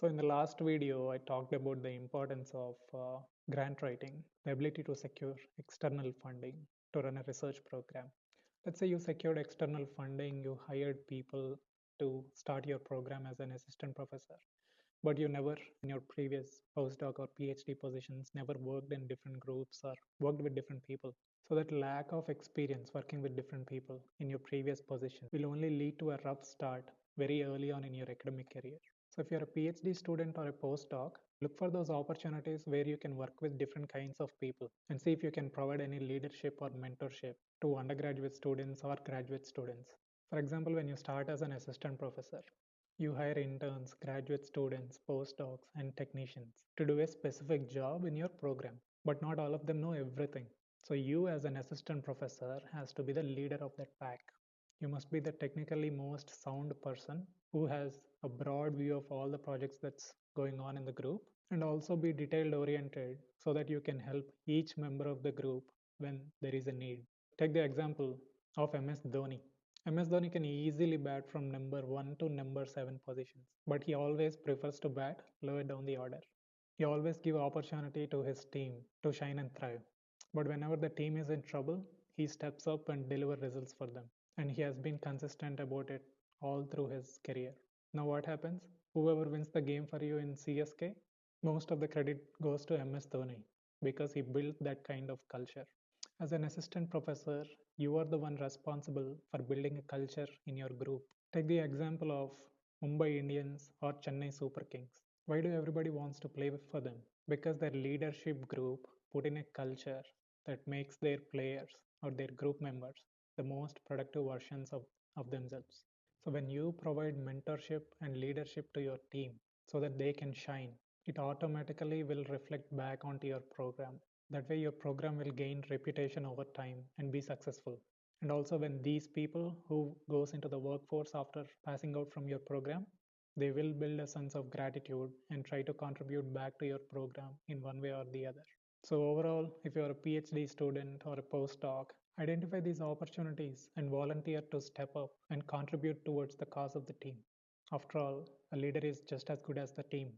So in the last video, I talked about the importance of grant writing, the ability to secure external funding to run a research program. Let's say you secured external funding, you hired people to start your program as an assistant professor, but you never, in your previous postdoc or PhD positions, never worked in different groups or worked with different people. So that lack of experience working with different people in your previous position will only lead to a rough start very early on in your academic career. So if you're a PhD student or a postdoc, look for those opportunities where you can work with different kinds of people and see if you can provide any leadership or mentorship to undergraduate students or graduate students. For example, when you start as an assistant professor, you hire interns, graduate students, postdocs, and technicians to do a specific job in your program, but not all of them know everything. So you as an assistant professor has to be the leader of that pack. You must be the technically most sound person who has a broad view of all the projects that's going on in the group and also be detailed oriented so that you can help each member of the group when there is a need. Take the example of MS Dhoni. MS Dhoni can easily bat from number 1 to number 7 positions, but he always prefers to bat lower down the order. He always give opportunity to his team to shine and thrive. But whenever the team is in trouble, he steps up and deliver results for them. And he has been consistent about it all through his career. Now what happens? Whoever wins the game for you in CSK, most of the credit goes to MS Dhoni because he built that kind of culture. As an assistant professor, you are the one responsible for building a culture in your group. Take the example of Mumbai Indians or Chennai Super Kings. Why do everybody wants to play for them? Because their leadership group put in a culture that makes their players or their group members the most productive versions of themselves. So when you provide mentorship and leadership to your team so that they can shine, it automatically will reflect back onto your program. That way your program will gain reputation over time and be successful. And also when these people who goes into the workforce after passing out from your program, they will build a sense of gratitude and try to contribute back to your program in one way or the other. So overall, if you're a PhD student or a postdoc, identify these opportunities and volunteer to step up and contribute towards the cause of the team. After all, a leader is just as good as the team.